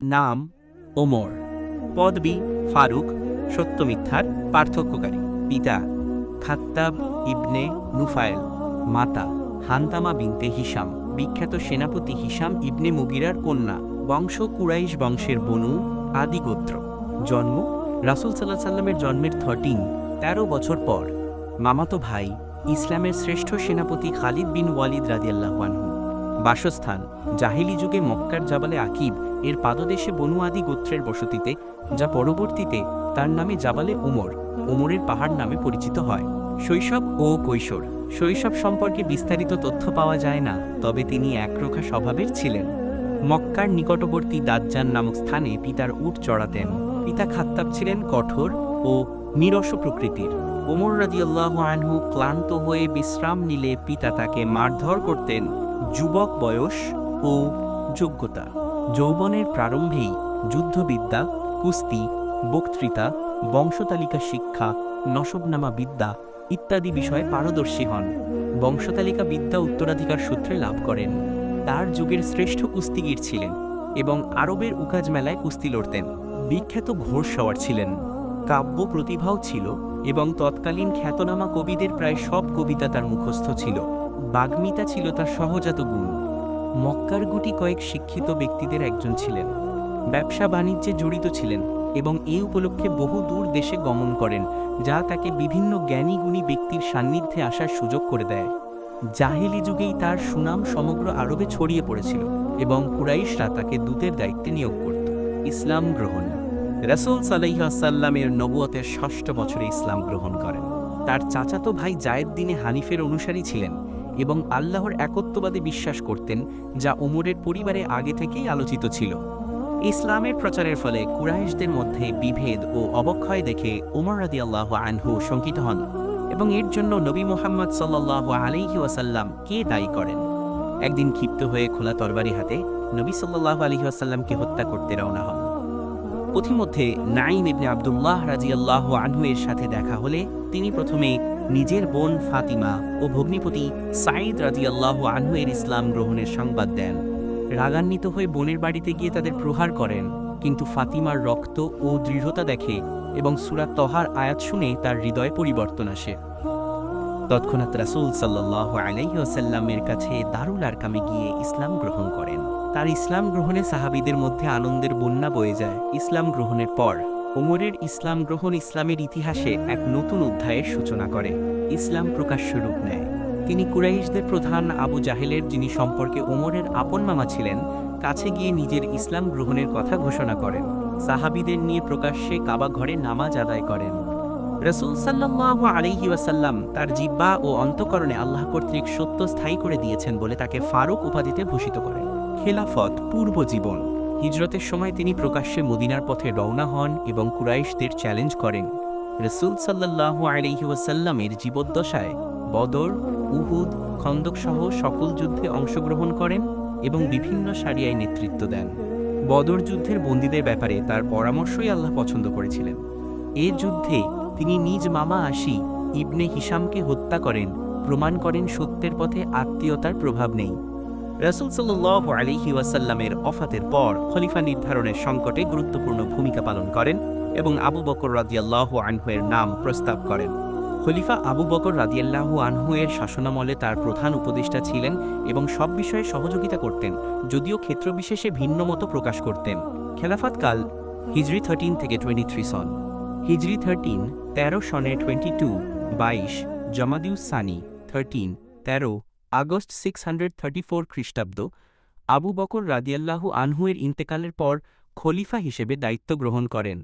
নাম ওমর, পদবি ফারুক, সত্য মিথ্যার পার্থক্যকারী। পিতা খাত্তাব ইবনে নুফায়েল, মাতা হান্তামা বিনতে হিশাম, বিখ্যাত সেনাপতি হিশাম ইবনে মুগিরার কন্যা। বংশ কুরাইশ বংশের বনু আদি গোত্র। জন্ম রাসূল সাল্লাল্লাহু আলাইহি সাল্লামের জন্মের 13 বছর পর। মামাতো ভাই ইসলামের শ্রেষ্ঠ সেনাপতি খালিদ বিন ওয়ালিদ রাদিয়াল্লাহু আনহু। বাসস্থান জাহিলি যুগে মক্কার জাবালে আকিব এর পাদদেশে বনু আদি গোত্রের বসতিতে, যা পরবর্তীতে তার নামে জাবালে উমর, উমরের পাহাড় নামে পরিচিত হয়। শৈশব ও কৈশোর। শৈশব সম্পর্কে বিস্তারিত তথ্য পাওয়া যায় না, তবে তিনি একরোখা স্বভাবের ছিলেন। মক্কার নিকটবর্তী দাজ্জান নামক স্থানে পিতার উট চড়াতেন। পিতা খাত্তাব ছিলেন কঠোর ও নিরস প্রকৃতির। ওমর রাদিয়াল্লাহু আনহু ক্লান্ত হয়ে বিশ্রাম নিলে পিতা তাকে মারধর করতেন। যুবক বয়স ও যোগ্যতা। যৌবনের প্রারম্ভেই যুদ্ধবিদ্যা, কুস্তি, বক্তৃতা, বংশতালিকা শিক্ষা, নসবনামা বিদ্যা ইত্যাদি বিষয়ে পারদর্শী হন। বংশতালিকা বিদ্যা উত্তরাধিকার সূত্রে লাভ করেন। তার যুগের শ্রেষ্ঠ কুস্তিগীর ছিলেন এবং আরবের উকাজ মেলায় কুস্তি লড়তেন। বিখ্যাত ঘোড়সওয়ার ছিলেন। কাব্য প্রতিভাও ছিল এবং তৎকালীন খ্যাতনামা কবিদের প্রায় সব কবিতা তার মুখস্থ ছিল। বাগ্মিতা ছিল তার সহজাত গুণ। মক্কার গুটি কয়েক শিক্ষিত ব্যক্তিদের একজন ছিলেন। ব্যবসা বাণিজ্যে জড়িত ছিলেন এবং এই উপলক্ষে বহু দূর দেশে গমন করেন, যা তাকে বিভিন্ন জ্ঞানী গুণী ব্যক্তির সান্নিধ্যে আসার সুযোগ করে দেয়। জাহিলি যুগেই তার সুনাম সমগ্র আরবে ছড়িয়ে পড়েছিল এবং কুরাইশরা তাকে দূতের দায়িত্বে নিয়োগ করত। ইসলাম গ্রহণ। রাসূল সাল্লাল্লাহু আলাইহি ওয়াসাল্লামের নবুয়তের ৬ষ্ঠ বছরে ইসলাম গ্রহণ করেন। তার চাচাতো ভাই জায়েদ দিনে হানিফের অনুসারী ছিলেন এবং আল্লাহর একত্ববাদে বিশ্বাস করতেন, যা ওমরের পরিবারে আগে থেকেই আলোচিত ছিল। ইসলামের প্রচারের ফলে কুরাইশদের মধ্যে বিভেদ ও অবক্ষয় দেখে ওমর রাদিয়াল্লাহু আনহু শঙ্কিত হন এবং এর জন্য নবী মুহাম্মদ সাল্লাল্লাহু আলাইহি ওয়াসাল্লাম কে দায়ী করেন। একদিন ক্ষিপ্ত হয়ে খোলা তরবারি হাতে নবী সাল্লাল্লাহু আলাইহি ওয়াসাল্লামকে হত্যা করতে রওনা হন। পথিমধ্যে নাঈম ইবনে আব্দুল্লাহ রাদিয়াল্লাহু আনহু এর সাথে দেখা হলে তিনি প্রথমে নিজের বোন ফাতিমা ও ভগ্নিপতি সাঈদ রাদিয়াল্লাহু আনহু এর ইসলাম গ্রহণের সংবাদ দেন। রাগান্বিত হয়ে বোনের বাড়িতে গিয়ে তাদের প্রহার করেন, কিন্তু ফাতিমার রক্ত ও দৃঢ়তা দেখে এবং সূরা তহার আয়াত শুনে তার হৃদয়ে পরিবর্তন আসে। তৎক্ষণাৎ রাসূল সাল্লাল্লাহু আলাইহি ওয়াসাল্লামের কাছে দারুল আরকামে গিয়ে ইসলাম গ্রহণ করেন। তার ইসলাম গ্রহণে সাহাবীদের মধ্যে আনন্দের বন্যা বয়ে যায়। ইসলাম গ্রহণের পর ওমরের ইসলাম গ্রহণ ইসলামের ইতিহাসে এক নতুন অধ্যায়ের সূচনা করে। ইসলাম প্রকাশ্য রূপ নেয়। তিনি কুরাইশদের প্রধান আবু জাহেলের, যিনি সম্পর্কে ওমরের আপন মামা ছিলেন, কাছে গিয়ে নিজের ইসলাম গ্রহণের কথা ঘোষণা করেন। সাহাবীদের নিয়ে প্রকাশ্যে কাবা ঘরে নামাজ আদায় করেন। রাসূল সাল্লাল্লাহু আলাইহি ওয়াসাল্লাম তার জিহ্বা ও অন্তঃকরণে আল্লাহ কর্তৃক সত্য স্থায়ী করে দিয়েছেন বলে তাকে ফারুক উপাধিতে ভূষিত করেন। খেলাফত পূর্ব জীবন। হিজরতের সময় তিনি প্রকাশ্যে মদিনার পথে রওনা হন এবং কুরাইশদের চ্যালেঞ্জ করেন। রাসূল সাল্লাল্লাহু আলাইহি ওয়াসাল্লামের জীবদ্দশায় বদর, উহুদ, খন্দক সহ সকল যুদ্ধে অংশগ্রহণ করেন এবং বিভিন্ন সারিয়ায় নেতৃত্ব দেন। বদর যুদ্ধের বন্দীদের ব্যাপারে তার পরামর্শই আল্লাহ পছন্দ করেছিলেন। এ যুদ্ধে তিনি নিজ মামা আশি ইবনে হিশামকে হত্যা করেন, প্রমাণ করেন সত্যের পথে আত্মীয়তার প্রভাব নেই। রাসূল সাল্লাল্লাহু আলাইহি ওয়াসাল্লামের ওফাতের পর খলিফা নির্ধারণের সংকটে গুরুত্বপূর্ণ ভূমিকা পালন করেন এবং আবু বকর রাদিয়াল্লাহু আনহু এর নাম প্রস্তাব করেন। খলিফা আবু বকর রাদিয়াল্লাহু আনহু এর শাসনামলে তার প্রধান উপদেষ্টা ছিলেন এবং সব বিষয়ে সহযোগিতা করতেন, যদিও ক্ষেত্রবিশেষে ভিন্ন মত প্রকাশ করতেন। খেলাফতকাল হিজরি 13 থেকে 23 সন। হিজরি 13 সনের 22 জমাদিউস সানি 13 আগস্ট 634 খ্রিস্টাব্দ। আবু বকর রাদিয়াল্লাহু আনহু এর ইন্তেকালের পর খলিফা হিসেবে দায়িত্ব গ্রহণ করেন।